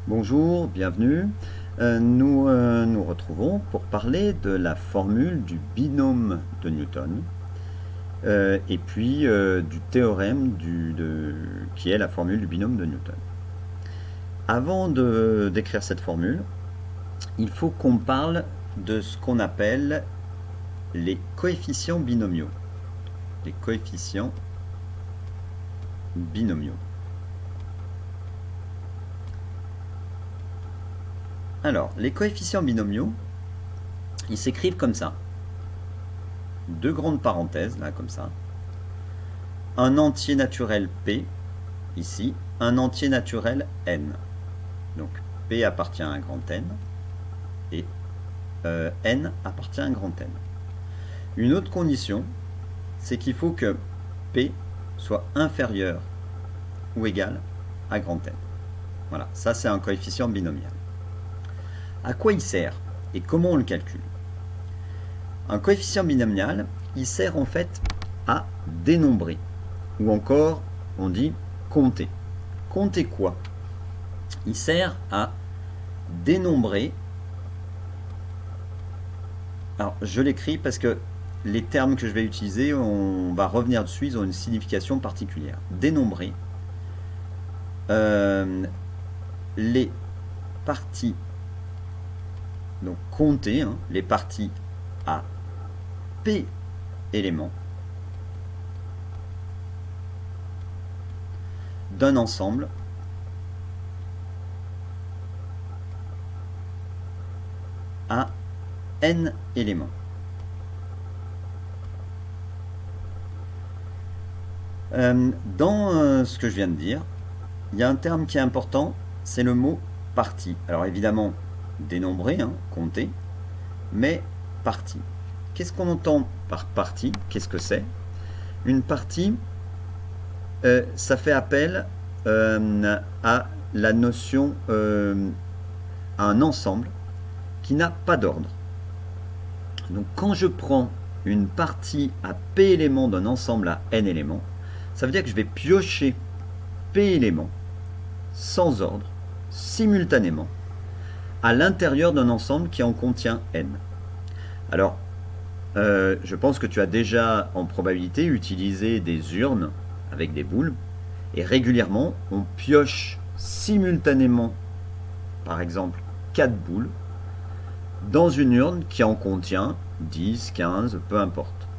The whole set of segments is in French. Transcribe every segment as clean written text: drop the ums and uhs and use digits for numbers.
Bonjour, bienvenue. Nous retrouvons pour parler de la formule du binôme de Newton et puis du théorème qui est la formule du binôme de Newton. Avant de décrire cette formule, il faut qu'on parle de ce qu'on appelle les coefficients binomiaux. Les coefficients binomiaux. Alors, les coefficients binomiaux, ils s'écrivent comme ça. Deux grandes parenthèses, là, comme ça. Un entier naturel P, ici. Un entier naturel N. Donc, P appartient à un grand N. Et N appartient à un grand N. Une autre condition, c'est qu'il faut que P soit inférieur ou égal à grand N. Voilà, ça c'est un coefficient binomial. À quoi il sert et comment on le calcule? Un coefficient binomial, il sert en fait à dénombrer, ou encore on dit compter. Compter quoi? Il sert à dénombrer. Alors je l'écris parce que les termes que je vais utiliser, on va revenir dessus, ils ont une signification particulière. Dénombrer les parties. Donc compter les parties à P éléments d'un ensemble à N éléments. Dans ce que je viens de dire, il y a un terme qui est important, c'est le mot partie. Alors évidemment, dénombrer, compter, mais partie. Qu'est-ce qu'on entend par partie? Qu'est-ce que c'est? Une partie, ça fait appel à la notion, à un ensemble qui n'a pas d'ordre. Donc quand je prends une partie à P éléments d'un ensemble à N éléments, ça veut dire que je vais piocher P éléments sans ordre, simultanément, à l'intérieur d'un ensemble qui en contient N. Alors, je pense que tu as déjà en probabilité utilisé des urnes avec des boules, et régulièrement, on pioche simultanément, par exemple, 4 boules, dans une urne qui en contient 10, 15, peu importe.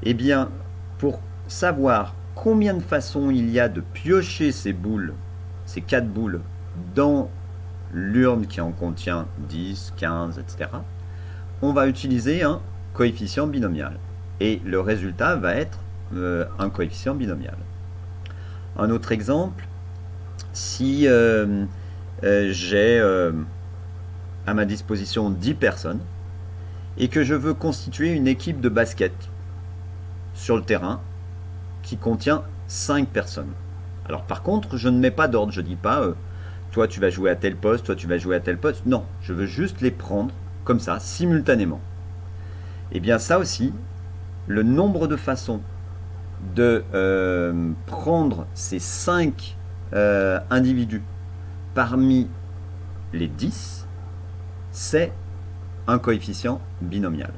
Eh bien, pour savoir combien de façons il y a de piocher ces boules, ces 4 boules, dans l'urne qui en contient 10, 15, etc., on va utiliser un coefficient binomial. Et le résultat va être un coefficient binomial. Un autre exemple, si j'ai à ma disposition 10 personnes et que je veux constituer une équipe de basket sur le terrain qui contient 5 personnes. Alors par contre, je ne mets pas d'ordre, je ne dis pas toi tu vas jouer à tel poste, toi tu vas jouer à tel poste. Non, je veux juste les prendre comme ça, simultanément. Et bien ça aussi, le nombre de façons de prendre ces 5 individus parmi les 10, c'est un coefficient binomial.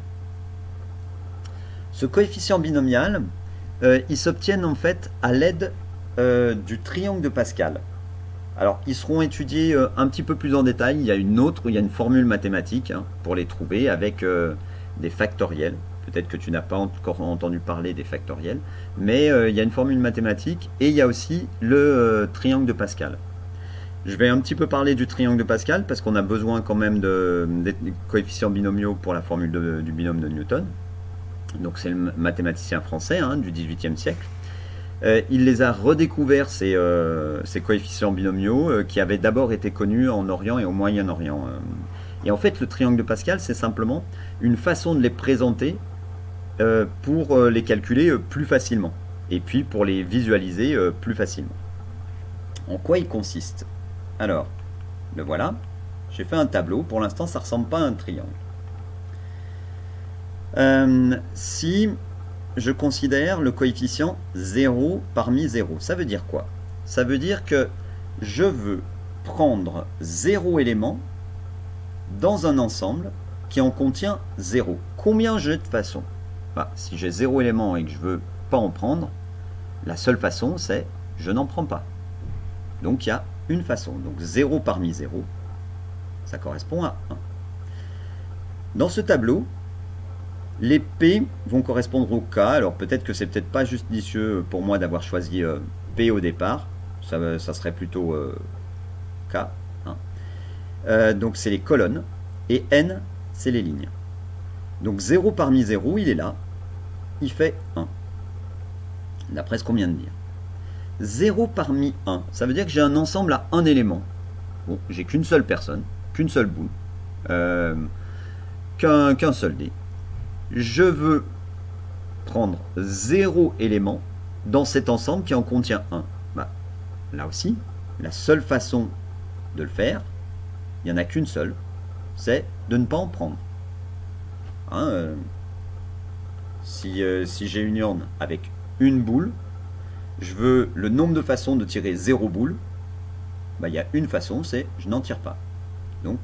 Ce coefficient binomial, il s'obtient en fait à l'aide du triangle de Pascal. Alors, ils seront étudiés un petit peu plus en détail. Il y a une formule mathématique pour les trouver avec des factoriels. Peut-être que tu n'as pas encore entendu parler des factoriels, mais il y a une formule mathématique et il y a aussi le triangle de Pascal. Je vais un petit peu parler du triangle de Pascal parce qu'on a besoin quand même des coefficients binomiaux pour la formule du binôme de Newton. Donc c'est le mathématicien français du XVIIIe siècle. Il les a redécouverts, ces coefficients binomiaux, qui avaient d'abord été connus en Orient et au Moyen-Orient. Et en fait, le triangle de Pascal, c'est simplement une façon de les présenter pour les calculer plus facilement, et puis pour les visualiser plus facilement. En quoi il consiste? Alors, le voilà, j'ai fait un tableau, pour l'instant ça ne ressemble pas à un triangle. Si je considère le coefficient 0 parmi 0. Ça veut dire quoi? Ça veut dire que je veux prendre 0 élément dans un ensemble qui en contient 0. Combien j'ai de façons? Si j'ai 0 élément et que je ne veux pas en prendre, la seule façon c'est je n'en prends pas. Donc il y a une façon. Donc 0 parmi 0, ça correspond à 1. Dans ce tableau, les P vont correspondre au K. Alors peut-être que c'est peut-être pas judicieux pour moi d'avoir choisi P au départ. Ça serait plutôt K. Hein. Donc c'est les colonnes. Et N, c'est les lignes. Donc 0 parmi 0, il est là. Il fait 1. D'après ce qu'on vient de dire. 0 parmi 1, ça veut dire que j'ai un ensemble à un élément. Bon, j'ai qu'une seule personne, qu'une seule boule, qu'un seul dé. Je veux prendre 0 élément dans cet ensemble qui en contient 1. Là aussi, la seule façon de le faire, il n'y en a qu'une seule, c'est de ne pas en prendre. Hein, si j'ai une urne avec une boule, je veux le nombre de façons de tirer 0 boule, il y a une façon, c'est je n'en tire pas. Donc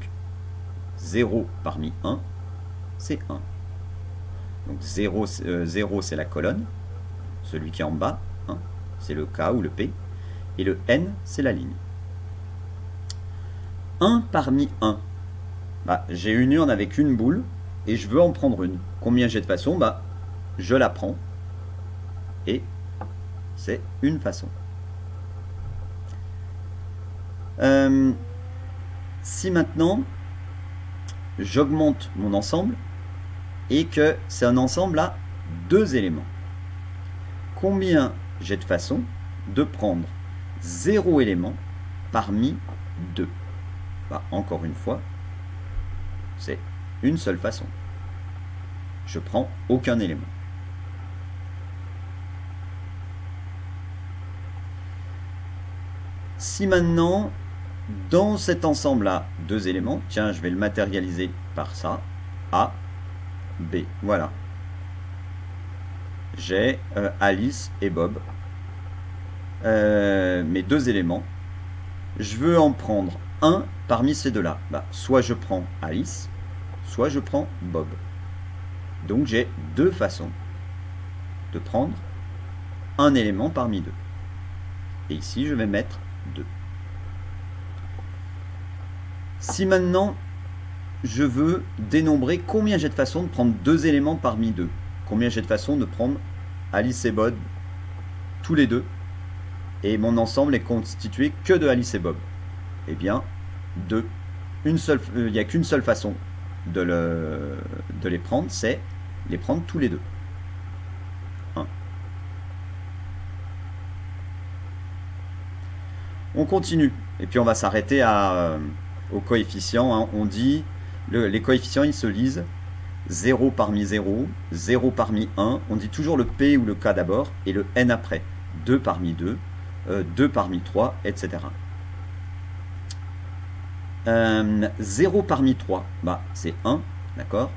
0 parmi 1, c'est 1. Donc 0 c'est la colonne, celui qui est en bas, hein, c'est le K ou le P, et le N c'est la ligne. 1 parmi 1, j'ai une urne avec une boule et je veux en prendre une. Combien j'ai de façons? Je la prends et c'est une façon. Si maintenant j'augmente mon ensemble et que c'est un ensemble à 2 éléments, combien j'ai de façons de prendre 0 élément parmi 2? Encore une fois, c'est une seule façon. Je prends aucun élément. Si maintenant, dans cet ensemble-là, 2 éléments, tiens, je vais le matérialiser par ça, A, B, voilà. J'ai Alice et Bob, mes 2 éléments. Je veux en prendre un parmi ces deux-là. Soit je prends Alice, soit je prends Bob. Donc j'ai 2 façons de prendre un élément parmi 2. Et ici, je vais mettre 2. Si maintenant, je veux dénombrer combien j'ai de façons de prendre 2 éléments parmi 2, combien j'ai de façons de prendre Alice et Bob tous les deux, et mon ensemble est constitué que de Alice et Bob, eh bien, 2. Il n'y a qu'une seule façon de les prendre, c'est les prendre tous les deux. 1. On continue, et puis on va s'arrêter aux coefficients. Hein. On dit, les coefficients, ils se lisent 0 parmi 0, 0 parmi 1. On dit toujours le P ou le K d'abord, et le N après. 2 parmi 2, 2 parmi 3, etc. 0 parmi 3, c'est 1, d'accord?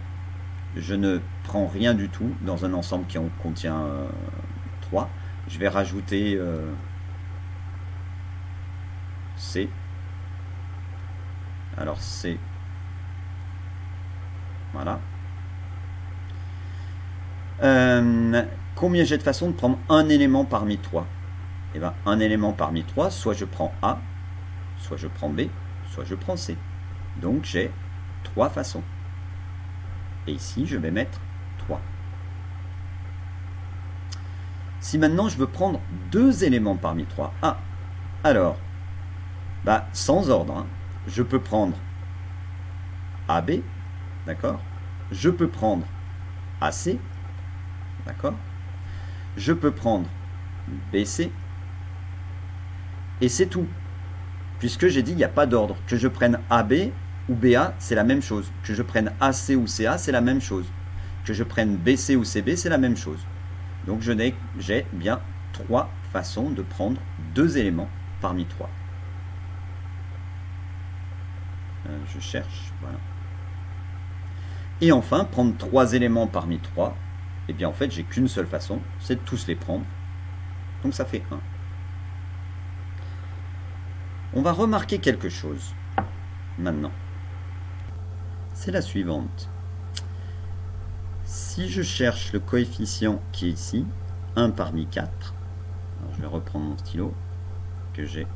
Je ne prends rien du tout dans un ensemble qui en contient 3. Je vais rajouter C. Alors C, voilà. Combien j'ai de façons de prendre un élément parmi 3? Eh bien, un élément parmi 3, soit je prends A, soit je prends B, soit je prends C. Donc j'ai 3 façons. Et ici, je vais mettre 3. Si maintenant je veux prendre 2 éléments parmi 3, alors, sans ordre, hein, je peux prendre AB, d'accord? Je peux prendre AC, d'accord? Je peux prendre BC, et c'est tout. Puisque j'ai dit il n'y a pas d'ordre. Que je prenne AB ou BA, c'est la même chose. Que je prenne AC ou CA, c'est la même chose. Que je prenne BC ou CB, c'est la même chose. Donc j'ai bien 3 façons de prendre 2 éléments parmi 3. Je cherche, voilà. Et enfin, prendre 3 éléments parmi 3, et bien en fait, j'ai qu'une seule façon, c'est de tous les prendre. Donc ça fait 1. On va remarquer quelque chose maintenant. C'est la suivante. Si je cherche le coefficient qui est ici, 1 parmi 4, alors je vais reprendre mon stylo que j'ai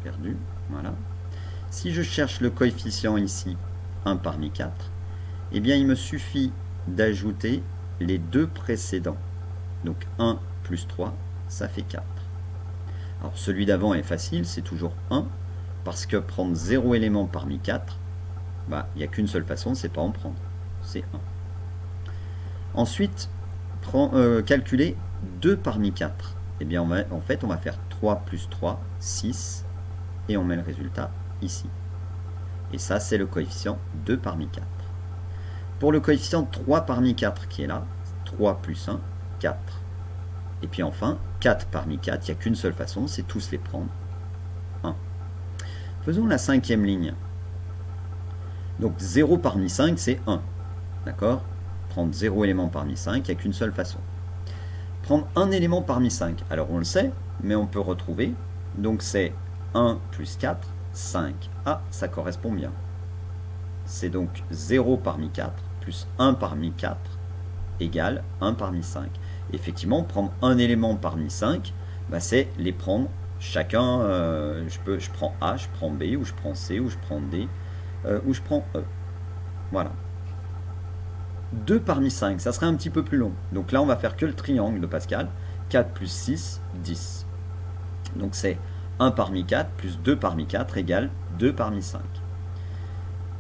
perdu, voilà. Si je cherche le coefficient ici, 1 parmi 4, eh bien il me suffit d'ajouter les deux précédents. Donc 1 plus 3, ça fait 4. Alors celui d'avant est facile, c'est toujours 1, parce que prendre 0 élément parmi 4, il n'y a qu'une seule façon, c'est pas en prendre, c'est 1. Ensuite, calculer 2 parmi 4. Eh bien, en fait, on va faire 3 plus 3, 6, et on met le résultat ici. Et ça, c'est le coefficient 2 parmi 4. Pour le coefficient 3 parmi 4 qui est là, 3 plus 1, 4. Et puis enfin, 4 parmi 4, il n'y a qu'une seule façon, c'est tous les prendre. 1. Faisons la cinquième ligne. Donc 0 parmi 5, c'est 1. D'accord? Prendre 0 élément parmi 5, il n'y a qu'une seule façon. Prendre un élément parmi 5. Alors on le sait, mais on peut retrouver. Donc c'est 1 plus 4, 5. Ah, ça correspond bien. C'est donc 0 parmi 4 plus 1 parmi 4 égale 1 parmi 5. Effectivement, prendre un élément parmi 5, c'est les prendre chacun. Je prends A, je prends B, ou je prends C, ou je prends D, ou je prends E. Voilà. 2 parmi 5, ça serait un petit peu plus long. Donc là, on va faire que le triangle de Pascal. 4 plus 6, 10. Donc c'est 1 parmi 4 plus 2 parmi 4 égale 2 parmi 5.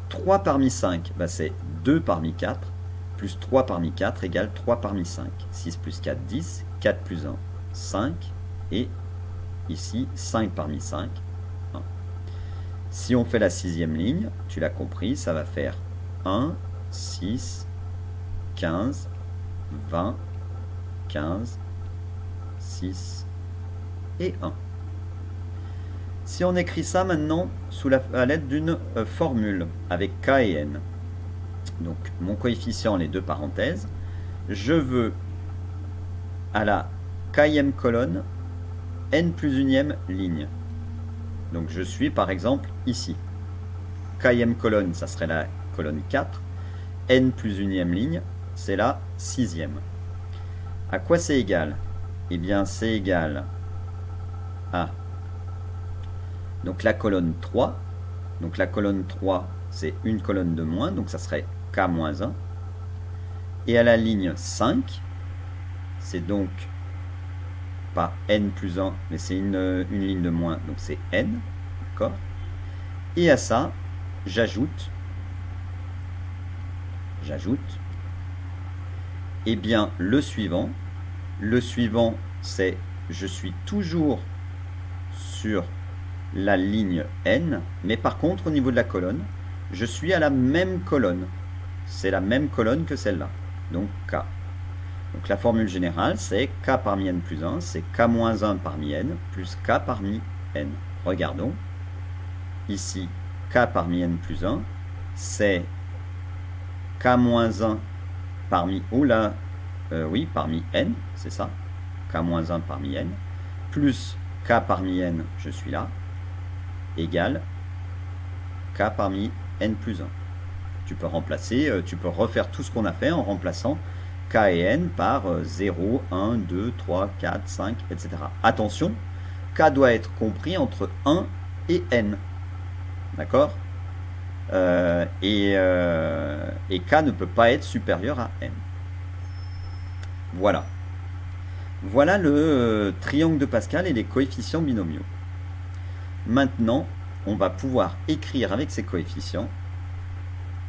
3 parmi 5, c'est 2 parmi 4 plus 3 parmi 4 égale 3 parmi 5. 6 plus 4, 10. 4 plus 1, 5. Et ici, 5 parmi 5, 1. Si on fait la sixième ligne, tu l'as compris, ça va faire 1, 6, 15, 20, 15, 6 et 1. Si on écrit ça maintenant à l'aide d'une formule avec K et N, donc mon coefficient, les deux parenthèses, je veux à la kème colonne N plus unième ligne. Donc je suis par exemple ici. Kème colonne, ça serait la colonne 4. N plus unième ligne, c'est la sixième. À quoi c'est égal? Eh bien c'est égal à donc la colonne 3. Donc la colonne 3, c'est une colonne de moins, donc ça serait K-1. Et à la ligne 5, c'est donc pas N plus 1, mais c'est une ligne de moins, donc c'est N. D'accord? Et à ça, j'ajoute, eh bien le suivant. Le suivant, c'est je suis toujours sur la ligne N, mais par contre au niveau de la colonne, je suis à la même colonne. C'est la même colonne que celle-là, donc K. Donc la formule générale, c'est K parmi N plus 1, c'est K-1 parmi N plus K parmi N. Regardons. Ici, K parmi N plus 1, c'est K-1 parmi, parmi N, c'est ça, K-1 parmi N, plus K parmi N, je suis là, égale K parmi N plus 1. Tu peux remplacer, tu peux refaire tout ce qu'on a fait en remplaçant K et N par 0, 1, 2, 3, 4, 5, etc. Attention, K doit être compris entre 1 et N. D'accord? Et K ne peut pas être supérieur à N. Voilà. Voilà le triangle de Pascal et les coefficients binomiaux. Maintenant, on va pouvoir écrire avec ces coefficients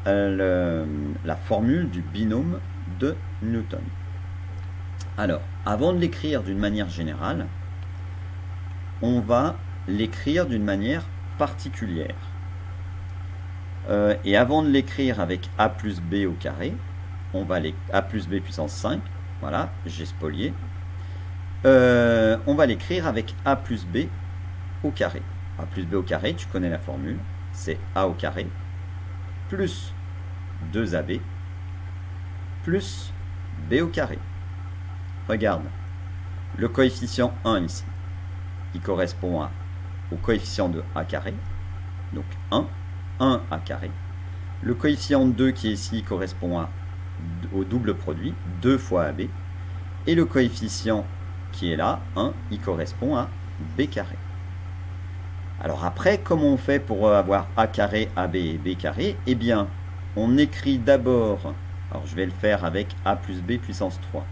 la formule du binôme de Newton. Alors, avant de l'écrire d'une manière générale, on va l'écrire d'une manière particulière. Et avant de l'écrire avec a plus b au carré, on va a plus b puissance 5, voilà, j'ai spolié. On va l'écrire avec a plus b au carré. A plus b au carré, tu connais la formule, c'est a au carré plus 2ab plus b au carré. Regarde, le coefficient 1 ici, qui correspond à au coefficient de a carré, donc 1 a carré. Le coefficient 2 qui est ici correspond au double produit, 2 fois AB. Et le coefficient qui est là, 1, il correspond à B carré. Alors après, comment on fait pour avoir A carré, AB et B carré? Eh bien, on écrit d'abord, alors je vais le faire avec A plus B puissance 3.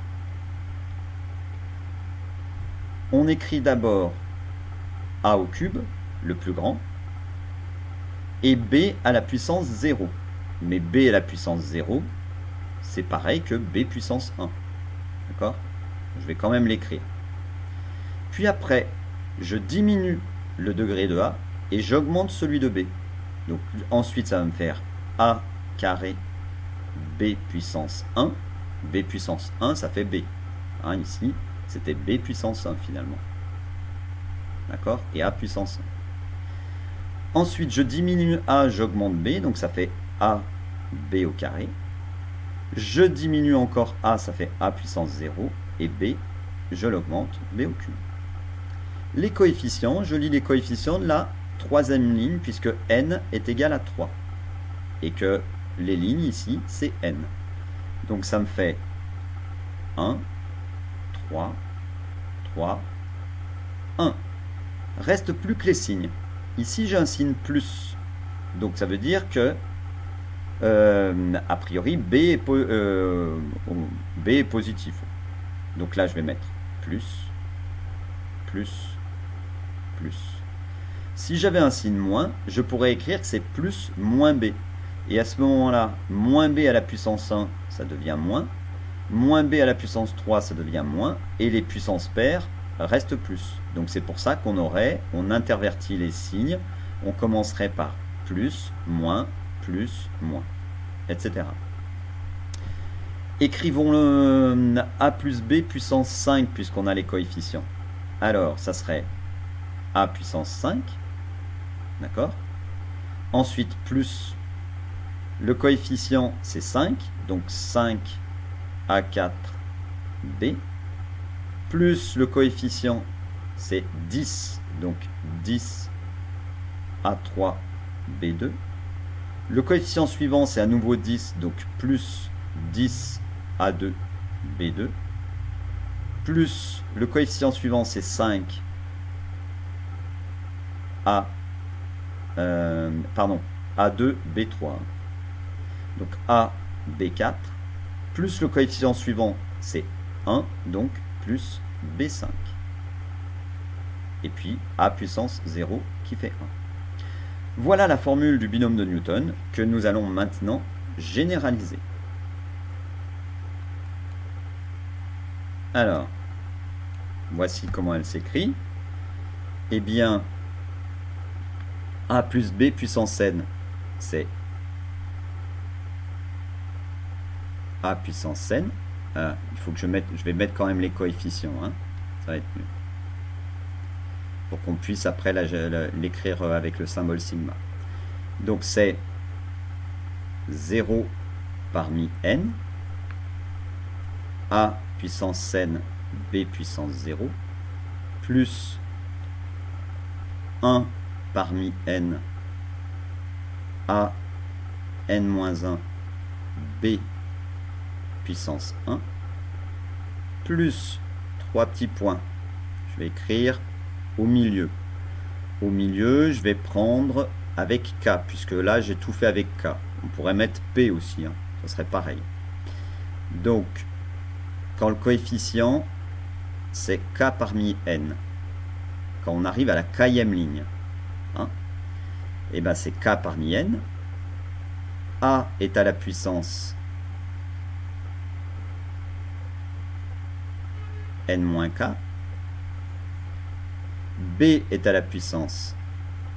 On écrit d'abord A au cube, le plus grand, et B à la puissance 0. Mais B à la puissance 0, c'est pareil que B puissance 1. D'accord? Je vais quand même l'écrire. Puis après, je diminue le degré de A et j'augmente celui de B. Donc ensuite, ça va me faire A carré B puissance 1. B puissance 1, ça fait B. Hein, ici, c'était B puissance 1 finalement. D'accord? Et A puissance 1. Ensuite, je diminue A, j'augmente B, donc ça fait A B au carré. Je diminue encore A, ça fait A puissance 0. Et B, je l'augmente, B au cube. Les coefficients, je lis les coefficients de la troisième ligne, puisque n est égal à 3. Et que les lignes ici, c'est n. Donc ça me fait 1, 3, 3, 1. Reste plus que les signes. Ici, j'ai un signe plus. Donc ça veut dire que a priori, B est positif. Donc là, je vais mettre plus, plus, plus. Si j'avais un signe moins, je pourrais écrire que c'est plus moins B. Et à ce moment-là, moins B à la puissance 1, ça devient moins. Moins B à la puissance 3, ça devient moins. Et les puissances paires restent plus. Donc c'est pour ça on intervertit les signes. On commencerait par plus, moins, etc. Écrivons le A plus B puissance 5 puisqu'on a les coefficients. Alors, ça serait A puissance 5. D'accord? Ensuite, plus le coefficient, c'est 5. Donc 5 A4 B. Plus le coefficient, c'est 10. Donc 10 A3 B2. Le coefficient suivant, c'est à nouveau 10. Donc plus 10 A2 B2. Plus le coefficient suivant, c'est 5 A2 B3. Donc A B4. Plus le coefficient suivant, c'est 1. Donc plus B5. Et puis A puissance 0 qui fait 1. Voilà la formule du binôme de Newton que nous allons maintenant généraliser. Alors, voici comment elle s'écrit. Eh bien, A plus B puissance n, c'est A puissance n. Il faut que je vais mettre quand même les coefficients. Hein. Ça va être mieux. Pour qu'on puisse après l'écrire avec le symbole sigma. Donc c'est 0 parmi n. A puissance n, B puissance 0, plus 1 parmi n, A n-1, B puissance 1, plus 3 petits points. Je vais écrire au milieu. Au milieu, je vais prendre avec K, puisque là, j'ai tout fait avec K. On pourrait mettre P aussi, hein. Ça serait pareil. Donc, quand le coefficient, c'est K parmi N, quand on arrive à la Kème ligne, hein, et ben c'est K parmi N. A est à la puissance N-K. B est à la puissance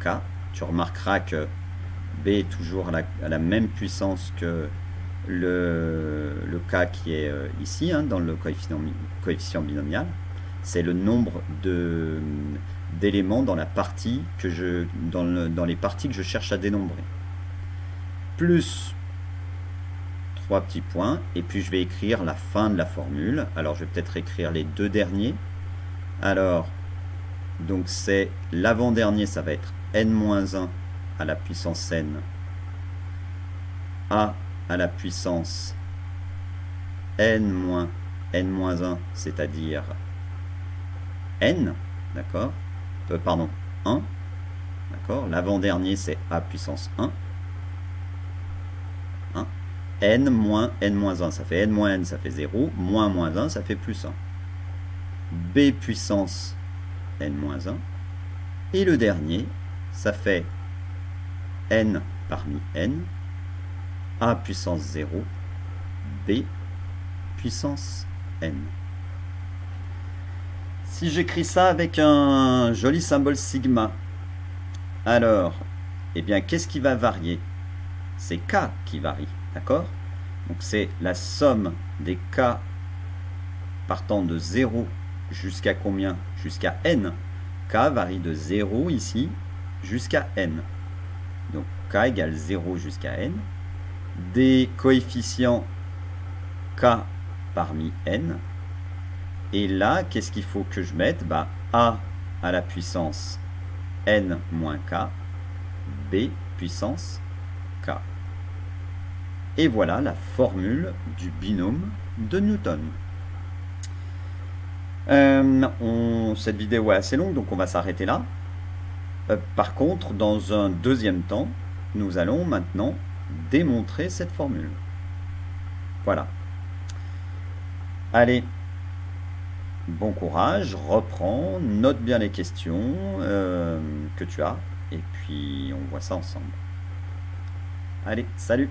K. Tu remarqueras que B est toujours à la même puissance que le K qui est ici, hein, dans le coefficient binomial. C'est le nombre d'éléments dans la partie dans les parties que je cherche à dénombrer. Plus 3 petits points, et puis je vais écrire la fin de la formule. Alors je vais peut-être écrire les deux derniers. Alors Donc c'est l'avant-dernier, ça va être n-1 à la puissance n, a à la puissance n-1, c'est-à-dire n, d'accord, pardon, 1, d'accord, l'avant-dernier c'est a puissance 1, n moins n-1, ça fait n moins n, ça fait 0, moins 1, ça fait plus 1. B puissance n-1. Et le dernier, ça fait n parmi n, a puissance 0, b puissance n. Si j'écris ça avec un joli symbole sigma, alors, eh bien, qu'est-ce qui va varier? C'est k qui varie. D'accord? Donc c'est la somme des k partant de 0 jusqu'à combien? Jusqu'à n. K varie de 0 ici jusqu'à n. Donc k égale 0 jusqu'à n. Des coefficients k parmi n. Et là, qu'est-ce qu'il faut que je mette? Bah, a à la puissance n moins k, b puissance k. Et voilà la formule du binôme de Newton. Cette vidéo est assez longue, donc on va s'arrêter là. Par contre, dans un deuxième temps, nous allons maintenant démontrer cette formule. Voilà. Allez, bon courage, reprends, note bien les questions que tu as, et puis on voit ça ensemble. Allez, salut!